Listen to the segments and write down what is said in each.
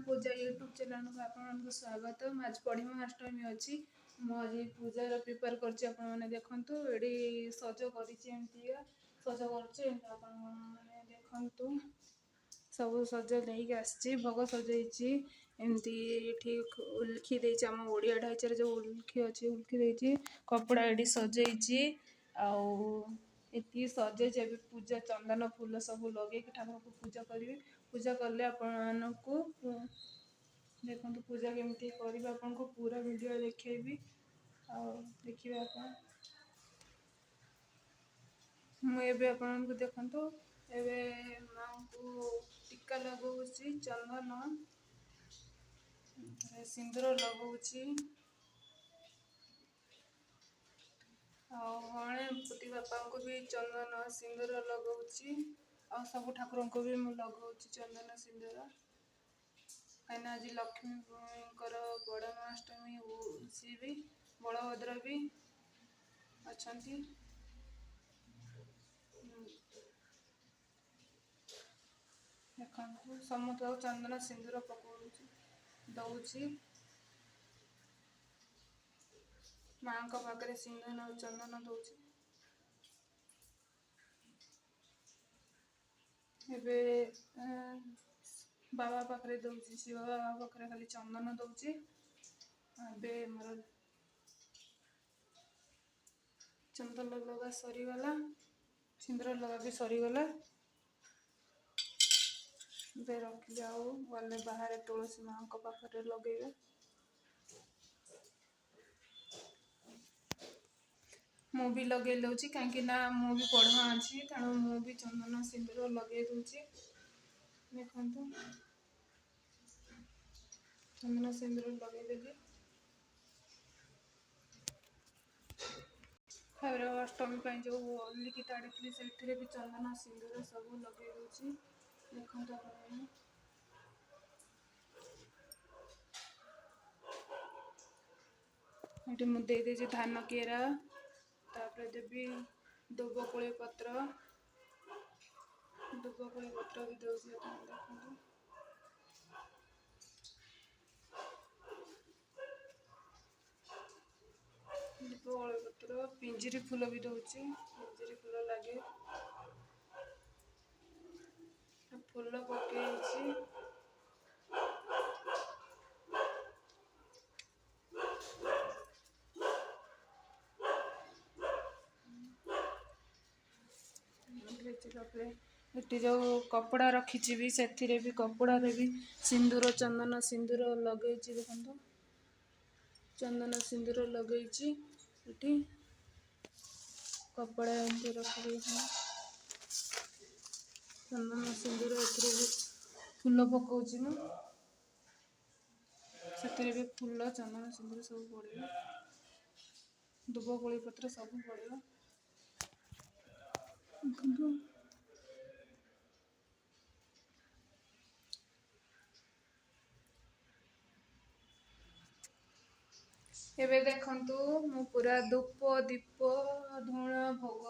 पूजा YouTube channel को आपको स्वागत। आज पढ़िमाष्टमी अच्छी मुझे पूजार प्रिपेयर करछि आपण माने देखंतु एडी सज करिछि एमतिया सज करछि आपने देखंतु सब सज लेके आछि भोग सजैछि एमती ठीक उल्खी देछि हम ओडिया ढाइचारे जो उल्खी अछि उल्खी देछि कपड़ा एडी सजैछि आउ एति सजैछि एबे पूजा चंदन फूल सब लगे कि ठाकुर को पूजा करिवे पूजा कले आपण को देखो पूजा केमती करिवे आपण को पूरा वीडियो देखैबी आ देखिबे आपण मु एबे आपण को देखंतु एबे मां को टीका लगाउछि चंदन सिंदूर लगाउछि गणपति बापा को भी चंदन सिंदूर लगाउछि आ सब ठाकुर को भी मु लगाउछि चंदन सिंदूर कहीं आज लक्ष्मी बड़माष्टमी सी भी बलभद्र भी अच्छा देखो समस्त चंदन सिंदूर पकाउछि दउछि माँ का पाखे सिंदूर और चंदन दउछि एबे बाबा पाखे दउछि शिव बाबा पाखे खाली चंदन दउछि एबे मोर चंदन लगा सरीगला सिंदूर लगा भी सरीगला बे रखिले आउ गले बाहर तुलसी माँ को पाखे लगेबे मु भी लगे लउछि काहे ना मु भी पढ़वा अछि तेणु मु भी चंदन सिंदूर लगे दूछि देखंतु चंदन सिंदूर लगे देली खबर अष्टमी ପାଇଁ जो लिखि ताड़िथली सेठरे भी चंदन सिंदूर सब लगे दूछि देखंतु आपण एटी मु दे दे धान केरा तापर देवी दुबकोली पत्र भी दउछि देखंतु दुबकोली पत्र पिंजरी फूल भी दउछि पिंजरी फूल लागे फूल पकेछि एटी जो कपड़ा रखी भी से भी कपड़ा भी सिंदूर चंदन सिंदूर लगे देखो चंदन सिंदूर लगे कपड़ा एमती रखी चंदन सिंदूर भी फूल पकाउछि मु से भी फूल चंदन सिंदूर सब पड़े दुबकोली पत्र सब पड़े एबे देखंतु मु पूरा धूप दीप धूना भोग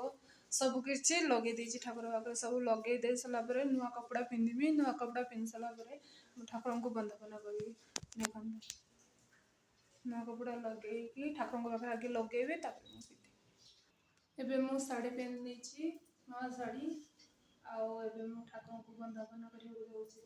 सब किछि लगे देछि ठाकुर बाबा सब लगे दे सला परे नुआ कपड़ा पिंधिबी नुआ कपड़ा पिंध सला परे ठाकुर को वंदना करिवि देखंतु नुआ कपड़ा लगे कि ठाकुर को पाखे आगे लगेबे तापर मु पिंधि एबे मु साड़ी पिंध देछि नुआ साड़ी आ एबे मु ठाकुर को वंदना करिवि दउछि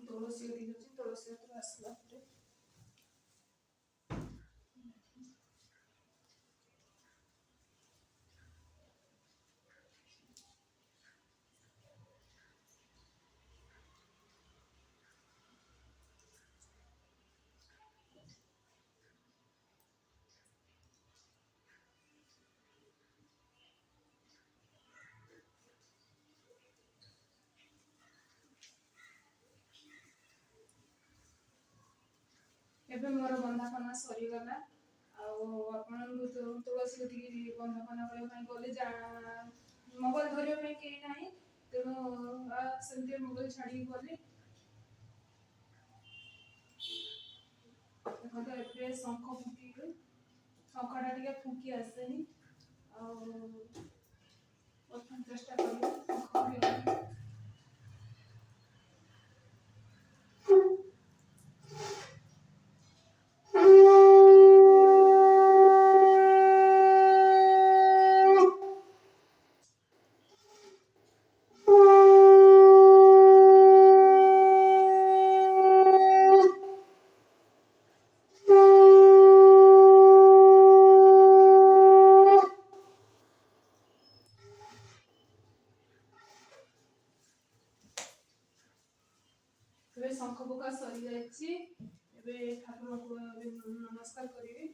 तुलसी तुलसी आसला ଏବେ ମୋର ବନ୍ଦାପନା ସରିଗଲା। ଆଉ ଆପଣଙ୍କୁ ତୁଳସୀ କତିକି ବନ୍ଦାପନା କରିବା ପାଇଁ ଗଲି, ମୋବାଇଲ ଧରିବା ପାଇଁ କେହି ନାହିଁ, ତେଣୁ ସେମିତି ମୋବାଇଲ ଛାଡ଼ିକି ଗଲି। ଦେଖନ୍ତୁ ଏବେ ଶଙ୍ଖ ଫୁଙ୍କିକି, ଶଙ୍ଖଟା ଟିକେ ଫୁଙ୍କି ଆସେନି, ଆଉ ପ୍ରଥମ ଚେଷ୍ଟା କରିବି ଶଙ୍ଖ ଫୁଙ୍କିବା। ଏବେ ଶଙ୍ଖ ଫୁଙ୍କା ସରିଯାଇଛି। ଏବେ ଠାକୁରଙ୍କୁ ନମସ୍କାର କରିବି।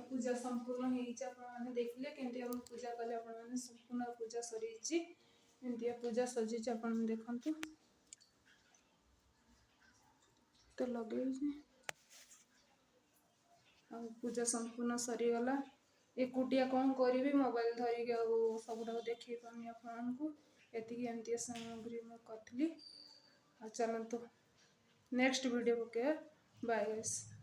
ପୂଜା ସମ୍ପୂର୍ଣ୍ଣ ହେଇଛି। ଆପଣମାନେ ଦେଖିଲେ କେମିତି ଆମେ ପୂଜା କଲେ, ଆପଣମାନେ ସମ୍ପୂର୍ଣ୍ଣ ପୂଜା ସରିଯାଇଛି। ଏମିତିଆ ପୂଜା ସଜିଛି, ଆପଣମାନେ ଦେଖନ୍ତୁ। ତ ଲଗେଇଛି, ଆଉ ପୂଜା ସମ୍ପୂର୍ଣ୍ଣ ସରିଗଲା। ଏକୁଟିଆ କ'ଣ କରିବି, ମୋବାଇଲ ଧରିକି ଆଉ ସବୁଟାକୁ ଦେଖେଇ ପାରୁନି ଆପଣମାନଙ୍କୁ। ଏତିକି ଏମିତି ସାମଗ୍ରୀ ମୁଁ କରିଥିଲି। ଆଉ ଚାଲନ୍ତୁ ନେକ୍ସଟ ଭିଡ଼ିଓ ପକେଇବା। Bye guys.